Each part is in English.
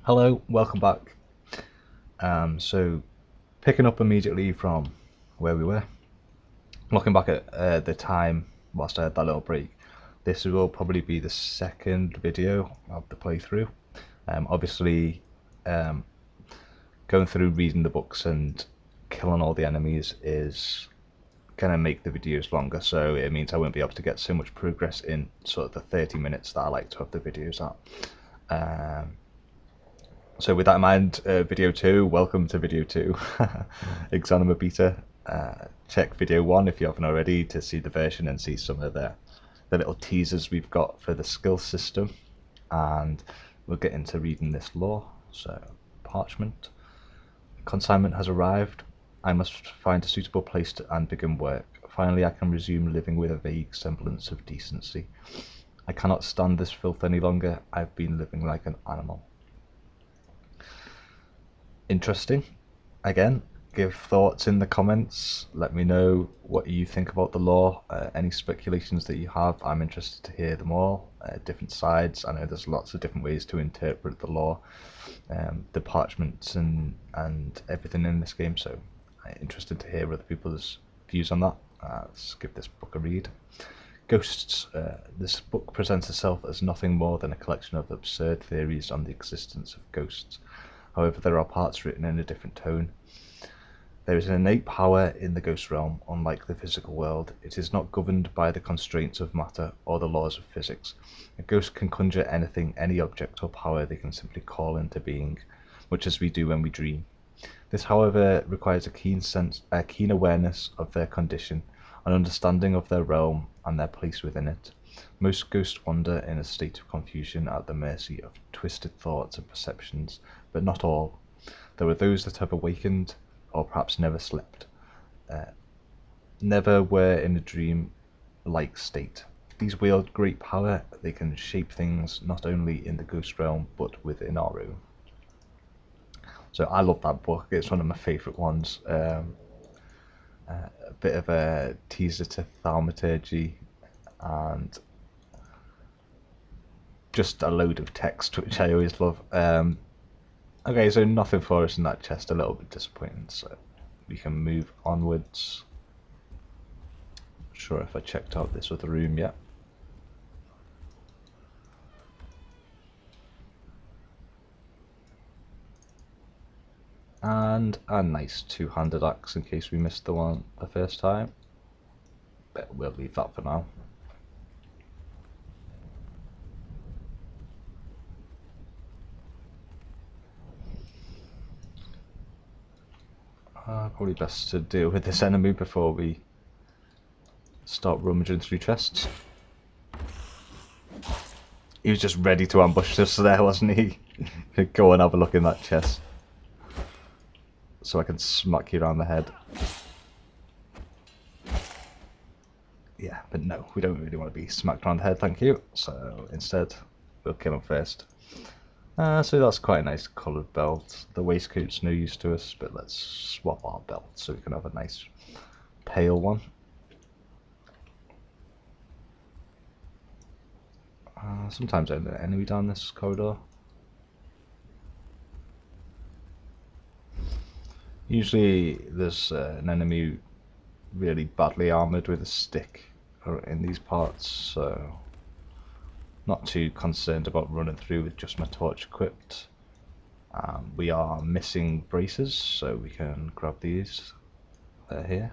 Hello, welcome back. So picking up immediately from where we were, looking back at the time whilst I had that little break, this will probably be the second video of the playthrough. Obviously, going through reading the books and killing all the enemies is going to make the videos longer, so it means I won't be able to get so much progress in sort of the 30 minutes that I like to have the videos at. So with that in mind, video 2, welcome to video 2, Exanima beta. Check video 1 if you haven't already to see the version and see some of the little teasers we've got for the skill system. And we'll get into reading this lore. So, parchment. Consignment has arrived. I must find a suitable place and begin work. Finally I can resume living with a vague semblance of decency. I cannot stand this filth any longer. I've been living like an animal. Interesting. Again, give thoughts in the comments. Let me know what you think about the lore. Any speculations that you have, I'm interested to hear them all. Different sides. I know there's lots of different ways to interpret the lore, the parchments and everything in this game, so I'm interested to hear other people's views on that. Let's give this book a read. Ghosts. This book presents itself as nothing more than a collection of absurd theories on the existence of ghosts. However, there are parts written in a different tone. There is an innate power in the ghost realm, unlike the physical world. It is not governed by the constraints of matter or the laws of physics. A ghost can conjure anything, any object or power they can simply call into being, much as we do when we dream. This, however, requires a keen awareness of their condition, an understanding of their realm and their place within it. Most ghosts wander in a state of confusion at the mercy of twisted thoughts and perceptions, but not all. There are those that have awakened, or perhaps never slept. Never were in a dream-like state. These wield great power. They can shape things not only in the ghost realm, but within our own. So I love that book. It's one of my favourite ones. A bit of a teaser to thaumaturgy, and just a load of text, which I always love. Okay, so nothing for us in that chest, a little bit disappointing, so we can move onwards. Not sure if I checked out this other room yet. And a nice two-handed axe in case we missed the one the first time, but we'll leave that for now. Probably best to deal with this enemy before we start rummaging through chests. He was just ready to ambush us there, wasn't he? Go and have a look in that chest, so I can smack you around the head. Yeah, but no, we don't really want to be smacked around the head, thank you. So instead, we'll kill him first. So that's quite a nice coloured belt. The waistcoat's no use to us, but let's swap our belt so we can have a nice pale one. Sometimes there's an enemy down this corridor. Usually there's an enemy really badly armoured with a stick in these parts, so not too concerned about running through with just my torch equipped. We are missing braces, so we can grab these. They're here.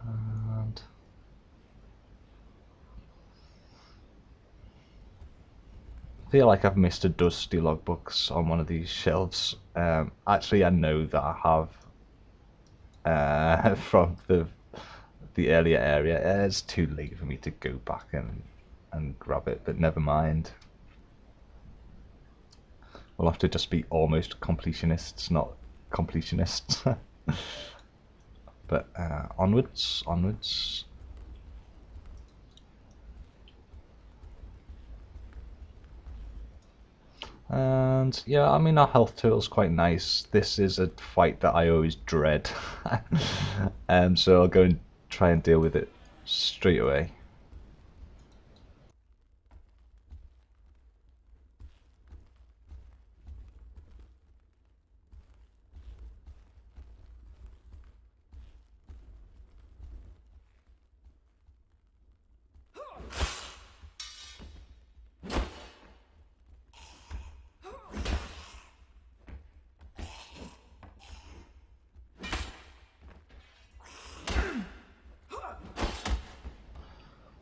And I feel like I've missed a dusty logbooks on one of these shelves. Actually, I know that I have from the earlier area. It's too late for me to go back and grab it, but never mind. We'll have to just be almost completionists, not completionists. But onwards. And yeah, I mean, our health total's quite nice. This is a fight that I always dread. So I'll go and try and deal with it straight away.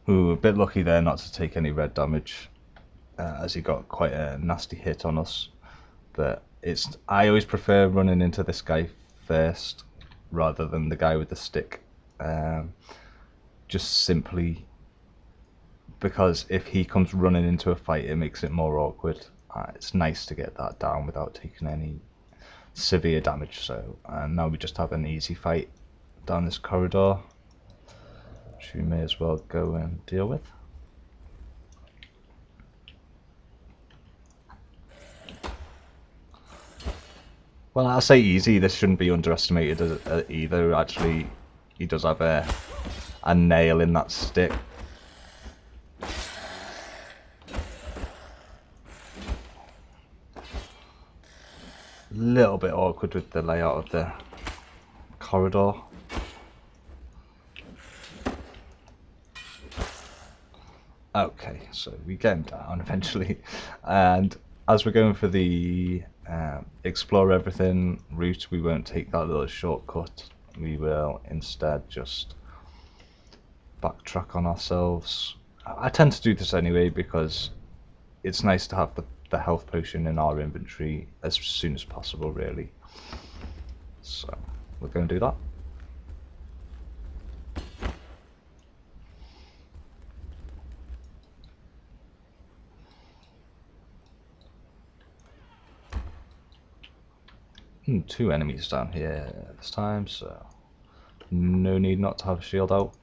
Ooh, a bit lucky there not to take any red damage, as he got quite a nasty hit on us. But I always prefer running into this guy first rather than the guy with the stick. Just simply because if he comes running into a fight, it makes it more awkward. It's nice to get that down without taking any severe damage. So now we just have an easy fight down this corridor, which we may as well go and deal with. Well, I say easy, this shouldn't be underestimated either. Actually, he does have a nail in that stick. Little bit awkward with the layout of the corridor. Okay, so we get him down eventually, and as we're going for the explore everything route, we won't take that little shortcut. We will instead just backtrack on ourselves. I tend to do this anyway because it's nice to have the health potion in our inventory as soon as possible, really. So we're going to do that. Two enemies down here this time, so no need not to have a shield out.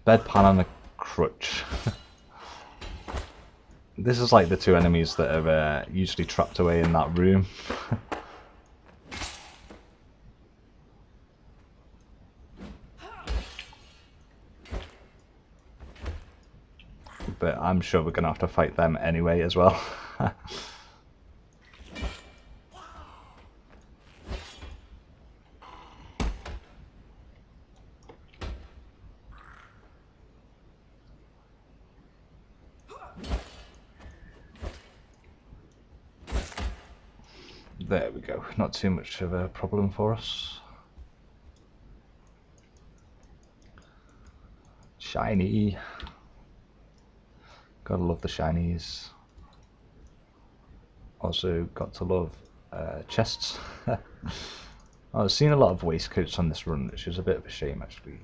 Bedpan and a crutch. This is like the two enemies that are usually trapped away in that room. But I'm sure we're going to have to fight them anyway as well. There we go, not too much of a problem for us. Shiny. Gotta love the shinies. Also got to love chests. I've seen a lot of waistcoats on this run, which is a bit of a shame actually.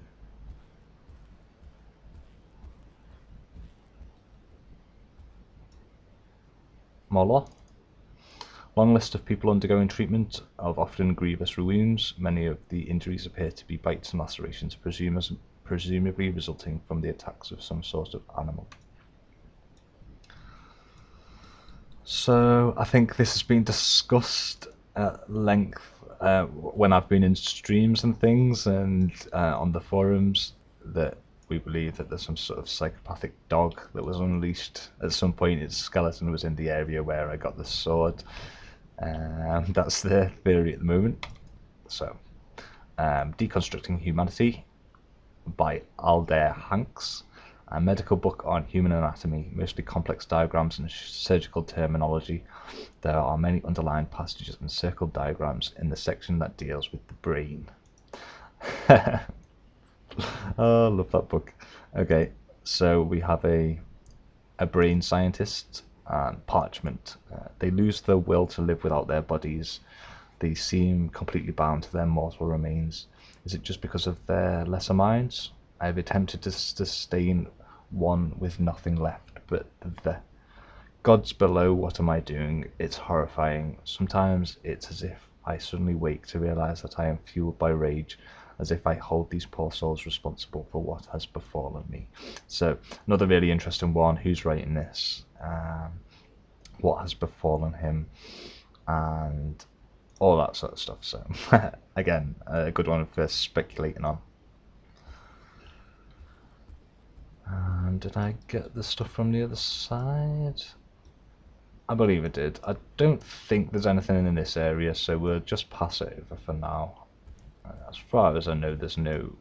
More lore. Long list of people undergoing treatment of often grievous wounds. Many of the injuries appear to be bites and lacerations, presumably resulting from the attacks of some sort of animal. So I think this has been discussed at length when I've been in streams and things, and on the forums, that we believe that there's some sort of psychopathic dog that was unleashed at some point. Its skeleton was in the area where I got the sword. That's the theory at the moment. So, Deconstructing Humanity by Aldair Hanks, a medical book on human anatomy, mostly complex diagrams and surgical terminology. There are many underlined passages and circled diagrams in the section that deals with the brain. Oh, I love that book. Okay, so we have a brain scientist and parchment. They lose their will to live without their bodies. They seem completely bound to their mortal remains. Is it just because of their lesser minds? I have attempted to sustain one with nothing left but the gods below. What am I doing? It's horrifying. Sometimes it's as if I suddenly wake to realize that I am fueled by rage, as if I hold these poor souls responsible for what has befallen me. So another really interesting one. Who's writing this? What has befallen him? And all that sort of stuff. So again, a good one for speculating on. And did I get the stuff from the other side? I believe I did. I don't think there's anything in this area, so we'll just pass it over for now. As far as I know, there's no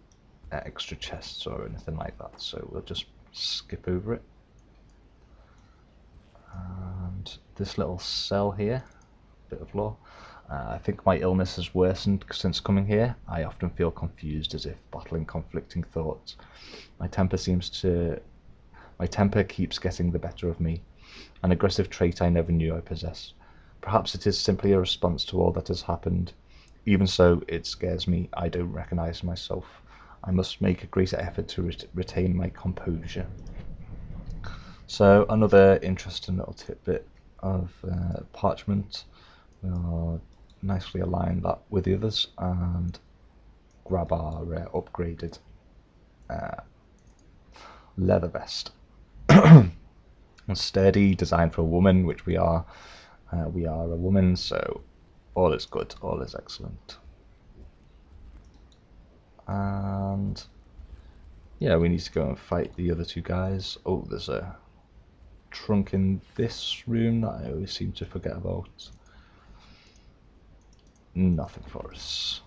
extra chests or anything like that, so we'll just skip over it. And this little cell here, bit of lore. I think my illness has worsened since coming here. I often feel confused, as if battling conflicting thoughts. My temper keeps getting the better of me, an aggressive trait I never knew I possessed. Perhaps it is simply a response to all that has happened. Even so, it scares me. I don't recognize myself. I must make a greater effort to retain my composure. So another interesting little tidbit of parchment. We'll nicely align that with the others and grab our upgraded leather vest. Sturdy, designed for a woman, which we are. We are a woman, so all is good, all is excellent. And yeah, we need to go and fight the other two guys. Oh, there's a trunk in this room that I always seem to forget about. Nothing for us.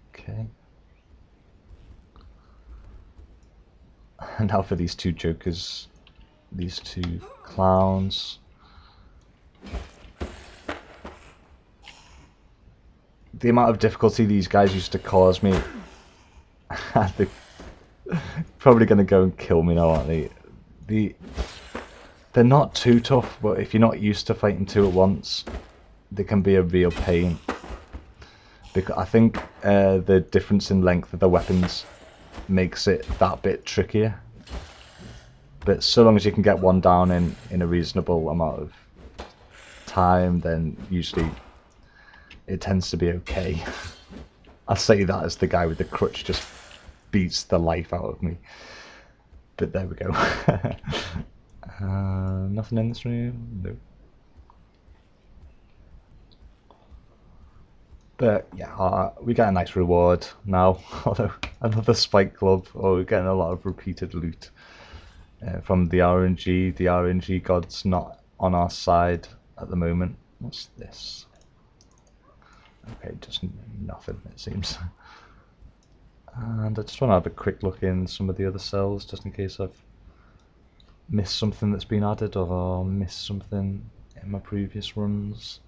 Okay. And now for these two jokers, these two clowns. The amount of difficulty these guys used to cause me, they're probably going to go and kill me now, aren't they? They're not too tough, but if you're not used to fighting two at once, they can be a real pain. Because I think the difference in length of the weapons makes it that bit trickier. But so long as you can get one down in a reasonable amount of time, then usually it tends to be okay. I'll say that as the guy with the crutch just beats the life out of me. But there we go. Nothing in this room? No. But yeah, we get a nice reward now. Although another spike club. Oh, we're getting a lot of repeated loot from the RNG. The RNG god's not on our side at the moment. What's this? Okay, just nothing, it seems. And I just want to have a quick look in some of the other cells, just in case I've missed something that's been added or missed something in my previous runs.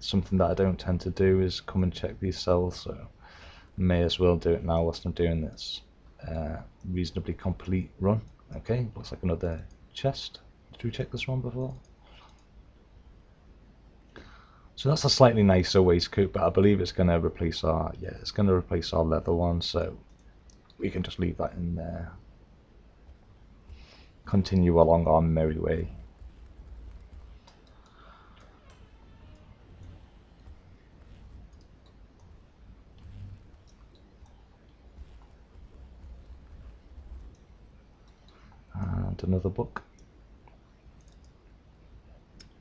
Something that I don't tend to do is come and check these cells, so may as well do it now whilst I'm doing this reasonably complete run. Okay, looks like another chest. Did we check this one before? So that's a slightly nicer waistcoat, but I believe it's going to replace our leather one, so we can just leave that in there. Continue along our merry way. And another book.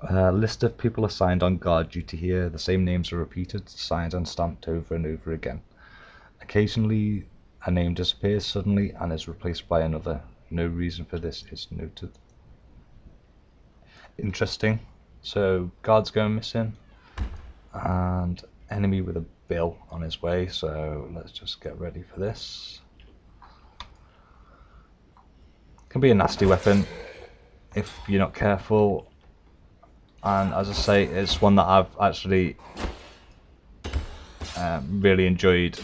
List of people assigned on guard duty here. The same names are repeated, signed and stamped over and over again. Occasionally a name disappears suddenly and is replaced by another. No reason for this is noted. Interesting. So guards going missing and enemy with a bill on his way, so let's just get ready for this. Can be a nasty weapon if you're not careful. And as I say, it's one that I've actually really enjoyed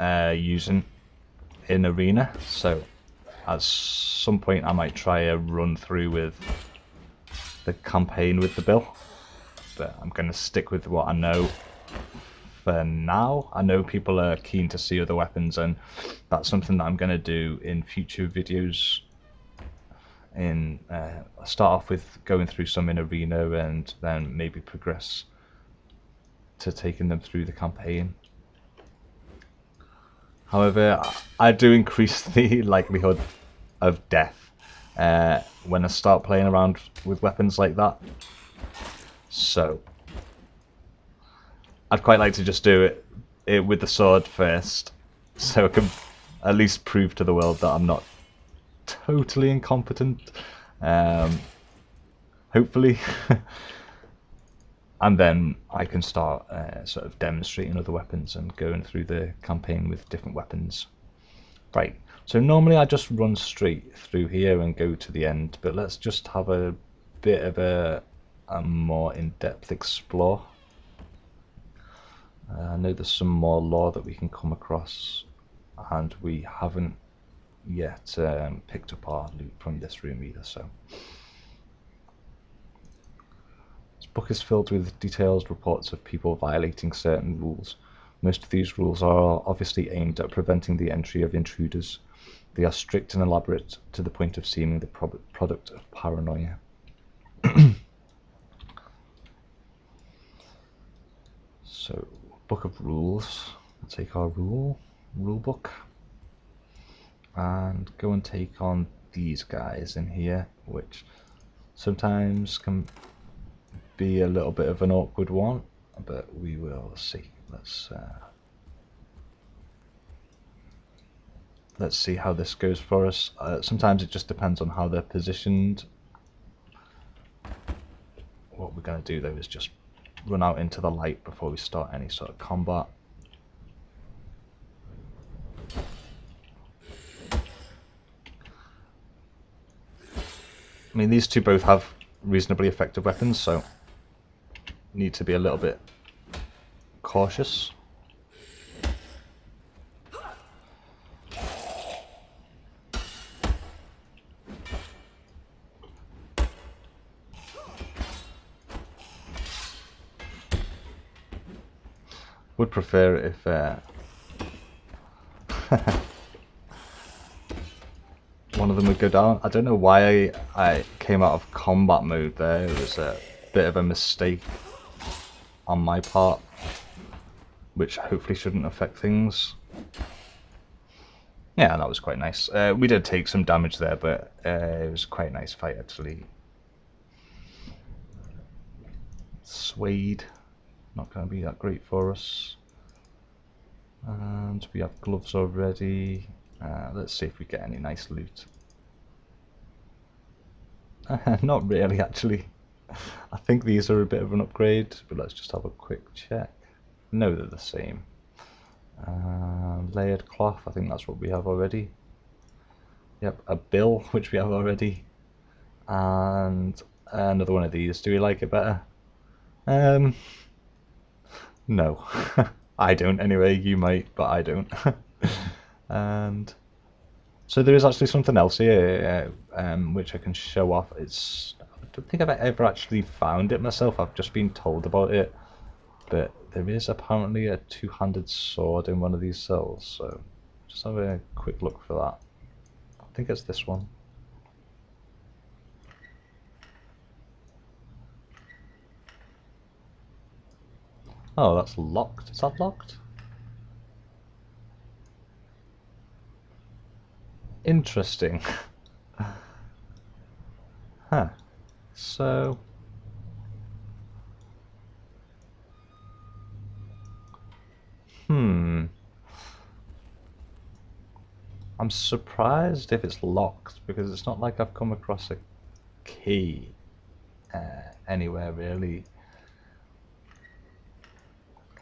using in arena, so at some point I might try a run through with the campaign with the bill, but I'm going to stick with what I know for now. I know people are keen to see other weapons, and that's something that I'm going to do in future videos. I'll start off with going through some in arena and then maybe progress to taking them through the campaign. However, I do increase the likelihood of death when I start playing around with weapons like that. So I'd quite like to just do it with the sword first, so I can at least prove to the world that I'm not totally incompetent, hopefully. And then I can start sort of demonstrating other weapons and going through the campaign with different weapons. Right, so normally I just run straight through here and go to the end, but let's just have a bit of a more in-depth explore. I know there's some more lore that we can come across, and we haven't yet picked up our loot from this room either, so. This book is filled with detailed reports of people violating certain rules. Most of these rules are obviously aimed at preventing the entry of intruders. They are strict and elaborate to the point of seeming the product of paranoia. So, book of rules. We'll take our rule book, and go and take on these guys in here, which sometimes can be a little bit of an awkward one, but we will see. Let's see how this goes for us. Sometimes it just depends on how they're positioned. What we're going to do though is just run out into the light before we start any sort of combat. I mean, these two both have reasonably effective weapons, so need to be a little bit cautious. Would prefer it if one of them would go down. I don't know why I came out of combat mode there. It was a bit of a mistake on my part, which hopefully shouldn't affect things. Yeah, that was quite nice. We did take some damage there, but it was quite a nice fight actually. Suede, not going to be that great for us. And we have gloves already. Let's see if we get any nice loot. Not really, actually. I think these are a bit of an upgrade, but let's just have a quick check. No, they're the same. Layered cloth, I think that's what we have already. Yep, a bill, which we have already. And another one of these. Do we like it better? No. I don't anyway, you might, but I don't. And so there is actually something else here, which I can show off. I don't think I've ever actually found it myself, I've just been told about it. But there is apparently a two-handed sword in one of these cells, so just have a quick look for that. I think it's this one. Oh, that's locked. Is that locked? Interesting. Huh. So... I'm surprised if it's locked, because it's not like I've come across a key anywhere really.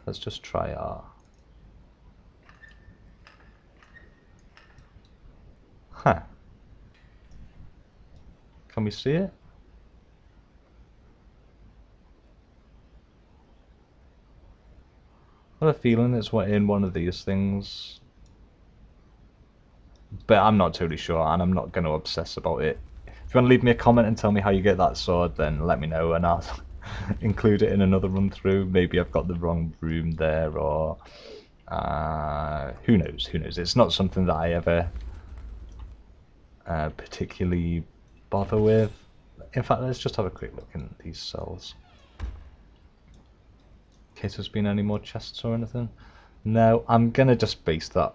Let's just try our... Huh. Can we see it? I have a feeling it's in one of these things. But I'm not totally sure, and I'm not going to obsess about it. If you want to leave me a comment and tell me how you get that sword, then let me know, and I'll include it in another run through. Maybe I've got the wrong room there, or who knows, who knows. It's not something that I ever particularly bother with. In fact, let's just have a quick look in these cells. In case there's been any more chests or anything. No, I'm gonna just base that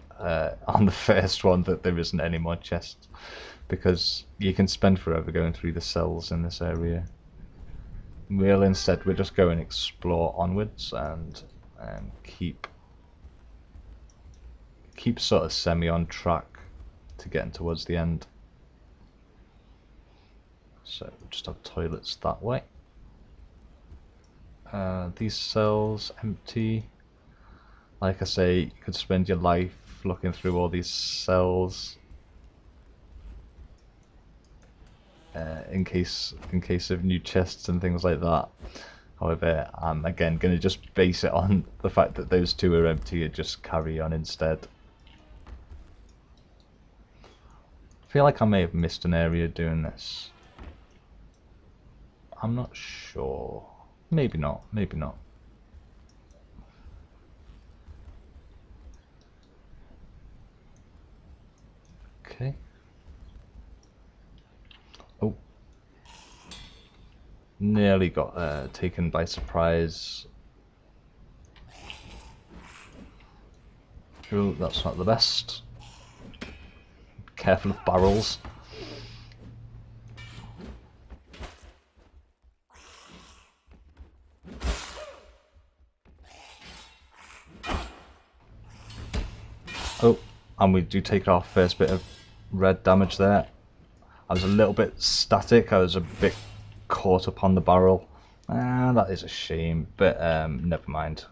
on the first one, that there isn't any more chests, because you can spend forever going through the cells in this area. We'll just go and explore onwards and keep sort of semi on track to getting towards the end. So we'll just have toilets that way. These cells empty. Like I say, you could spend your life looking through all these cells in case of new chests and things like that. However, I'm again going to just base it on the fact that those two are empty and just carry on instead. I feel like I may have missed an area doing this. I'm not sure. Maybe not, maybe not. Okay. Oh. Nearly got taken by surprise. Oh, that's not the best. Careful of barrels. Oh, and we do take our first bit of red damage there. I was a little bit static, I was a bit caught up on the barrel. That is a shame, but never mind.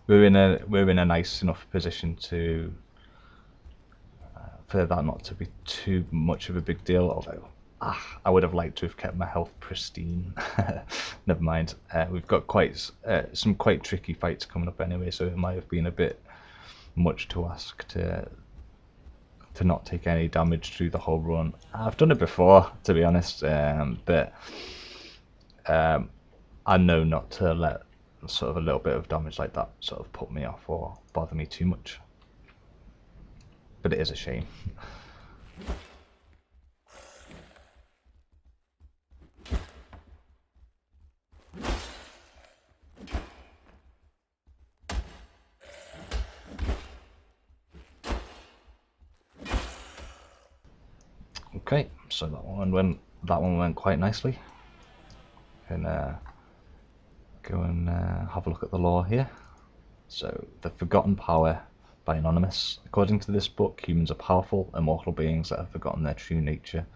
We're in a nice enough position to for that not to be too much of a big deal, although I would have liked to have kept my health pristine. Never mind. We've got some quite tricky fights coming up anyway, so it might have been a bit much to ask to not take any damage through the whole run. I've done it before, to be honest, but I know not to let sort of a little bit of damage like that sort of put me off or bother me too much. But it is a shame. Okay, so that one went quite nicely. And go and have a look at the lore here. So, The Forgotten Power by Anonymous. According to this book, humans are powerful, immortal beings that have forgotten their true nature.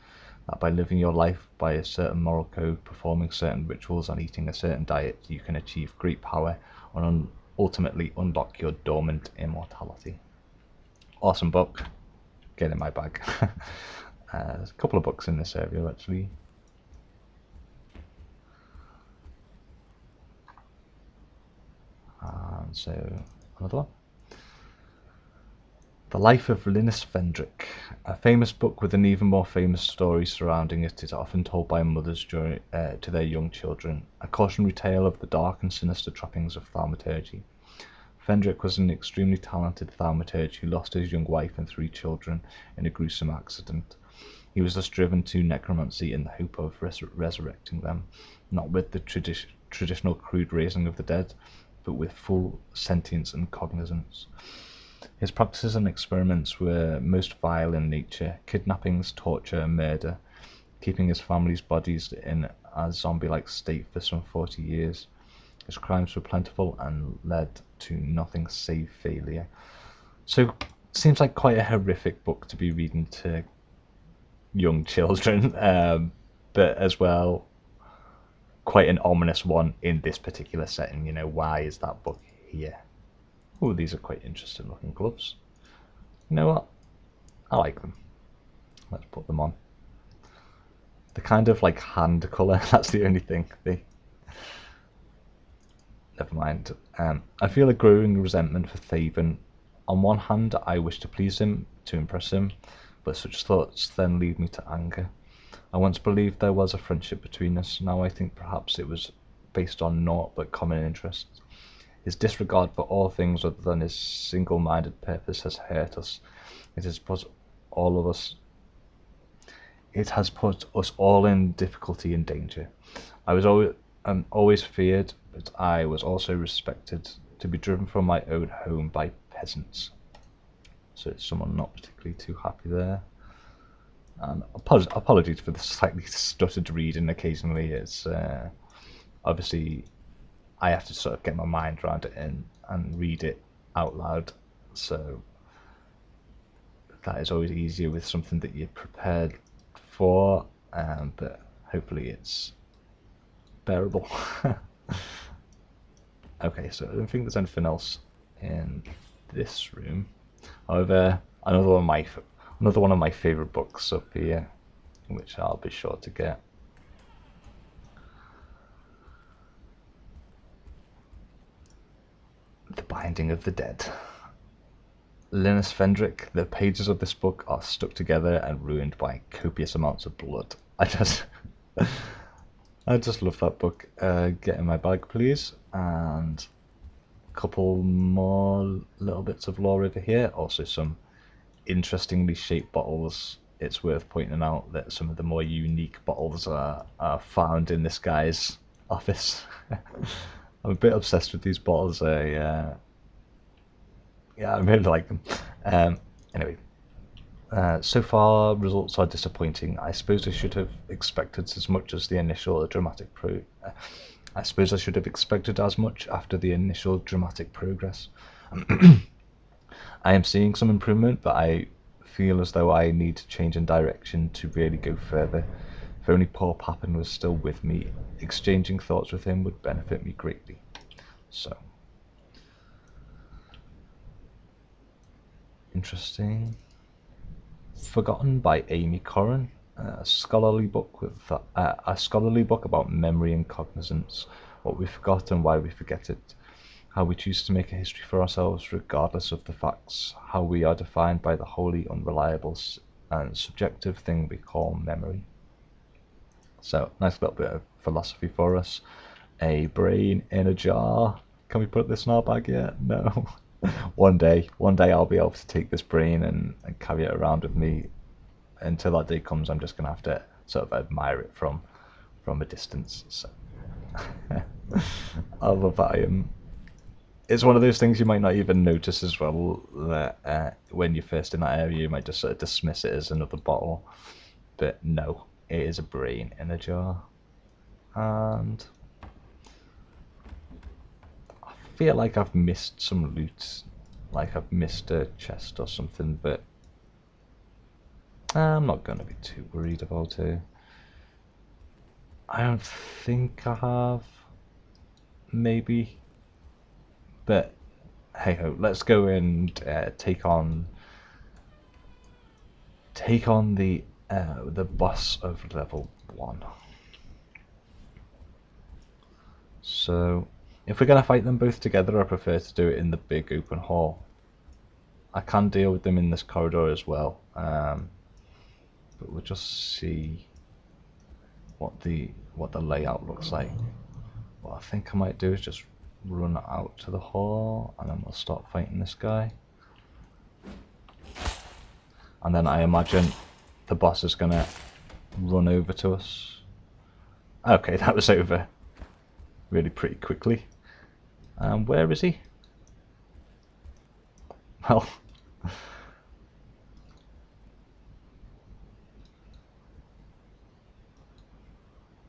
That by living your life by a certain moral code, performing certain rituals, and eating a certain diet, you can achieve great power and ultimately unlock your dormant immortality. Awesome book. Get in my bag. There's a couple of books in this area actually. And so another one. The Life of Linus Fendrick, a famous book with an even more famous story surrounding it, is often told by mothers to their young children, a cautionary tale of the dark and sinister trappings of thaumaturgy. Fendrick was an extremely talented thaumaturge who lost his young wife and 3 children in a gruesome accident. He was thus driven to necromancy in the hope of resurrecting them, not with the traditional crude raising of the dead, but with full sentience and cognizance. His practices and experiments were most vile in nature: kidnappings, torture, and murder, keeping his family's bodies in a zombie-like state for some 40 years. His crimes were plentiful and led to nothing save failure. So, seems like quite a horrific book to be reading to young children, but as well quite an ominous one in this particular setting. You know, why is that book here? Oh, these are quite interesting looking gloves. You know what? I like them. Let's put them on. They're kind of like hand colour, that's the only thing. Never mind. I feel a growing resentment for Thaven. On one hand, I wish to please him, to impress him, but such thoughts then lead me to anger. I once believed there was a friendship between us, now I think perhaps it was based on naught but common interests. His disregard for all things other than his single-minded purpose has hurt us. It has put us all in difficulty and danger. I was always feared, but I was also respected, to be driven from my own home by peasants. So it's someone not particularly too happy there. And apologies for the slightly stuttered reading occasionally. It's obviously I have to sort of get my mind around it and read it out loud. So that is always easier with something that you're prepared for, but hopefully it's bearable. Okay, so I don't think there's anything else in this room. However, another one of my favourite books up here, which I'll be sure to get. Binding of the Dead. Linus Fendrick, the pages of this book are stuck together and ruined by copious amounts of blood. I just love that book. Get in my bag, please. And a couple more little bits of lore over here. Also some interestingly shaped bottles. It's worth pointing out that some of the more unique bottles are found in this guy's office. I'm a bit obsessed with these bottles. Yeah, I really like them. Anyway, so far results are disappointing. I suppose I should have expected as much as the initial dramatic I suppose I should have expected as much after the initial dramatic progress. I am seeing some improvement, but I feel as though I need to change in direction to really go further. If only Paul Papin was still with me, exchanging thoughts with him would benefit me greatly. So, interesting. Forgotten by Amy Corrin, a scholarly book about memory and cognizance, what we forgot and why we forget it, how we choose to make a history for ourselves regardless of the facts, how we are defined by the wholly unreliable and subjective thing we call memory. So, nice little bit of philosophy for us. A brain in a jar. Can we put this in our bag yet? No. One day I'll be able to take this brain and carry it around with me. Until that day comes, I'm just going to have to sort of admire it from a distance. So. I love that. It's one of those things you might not even notice as well, that when you're first in that area you might just sort of dismiss it as another bottle. But no, it is a brain in a jar. And I feel like I've missed some loot, like I've missed a chest or something, but I'm not going to be too worried about it. I don't think I have. Maybe. But hey ho, let's go and take on the boss of level 1. So if we're gonna fight them both together, I prefer to do it in the big open hall. I can deal with them in this corridor as well, but we'll just see what the layout looks like. What I think I might do is just run out to the hall and then we'll start fighting this guy. And then I imagine the boss is gonna run over to us. Okay, that was over really pretty quickly. Where is he? Well,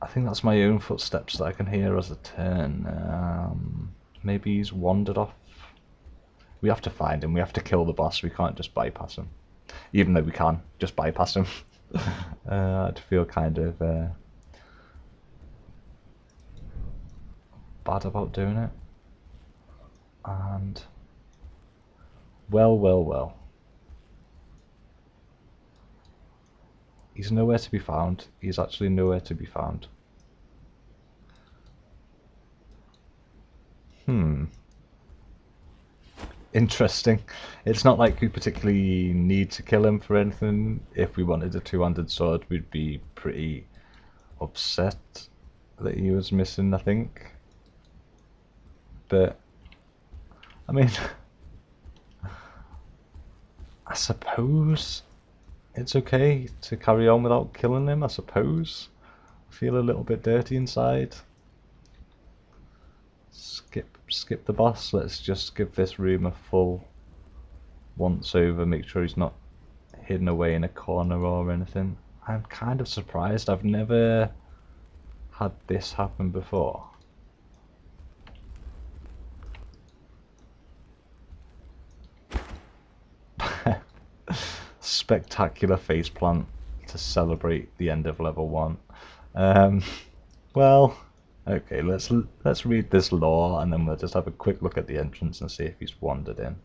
I think that's my own footsteps that I can hear as I turn. Maybe he's wandered off. We have to find him. We have to kill the boss. We can't just bypass him. Even though we can just bypass him. I'd feel kind of bad about doing it. And well. He's nowhere to be found. He's actually nowhere to be found. Interesting. It's not like we particularly need to kill him for anything. If we wanted a two-handed sword, we'd be pretty upset that he was missing, I think. But, I mean, I suppose it's okay to carry on without killing him, I suppose. I feel a little bit dirty inside. Skip the boss. Let's just give this room a full once over, make sure he's not hidden away in a corner or anything. I'm kind of surprised. I've never had this happen before. Spectacular faceplant to celebrate the end of level 1. Well, okay, let's read this lore and then we'll just have a quick look at the entrance and see if he's wandered in.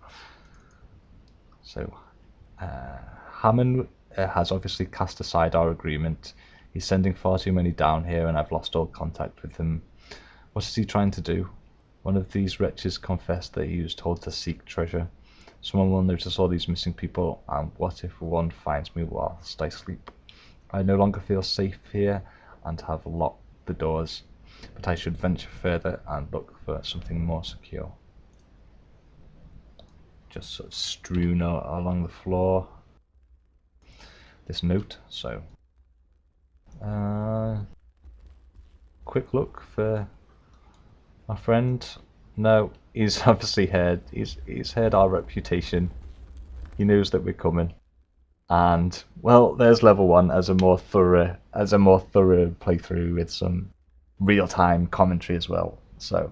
So, Hammond has obviously cast aside our agreement. He's sending far too many down here and I've lost all contact with him. What is he trying to do? One of these wretches confessed that he was told to seek treasure. Someone will notice all these missing people, and what if one finds me whilst I sleep? I no longer feel safe here and have locked the doors, but I should venture further and look for something more secure. Just sort of strewn along the floor. This note, so quick look for my friend. No, he's obviously heard. He's heard our reputation. He knows that we're coming. And well, there's level 1 as a more thorough playthrough with some real-time commentary as well. So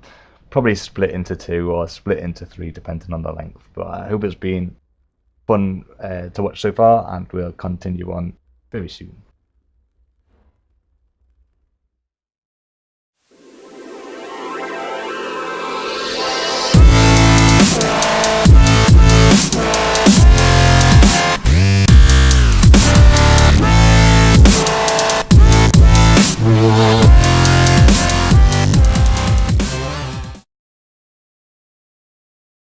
probably split into 2 or split into 3 depending on the length. But I hope it's been fun to watch so far, and we'll continue on very soon.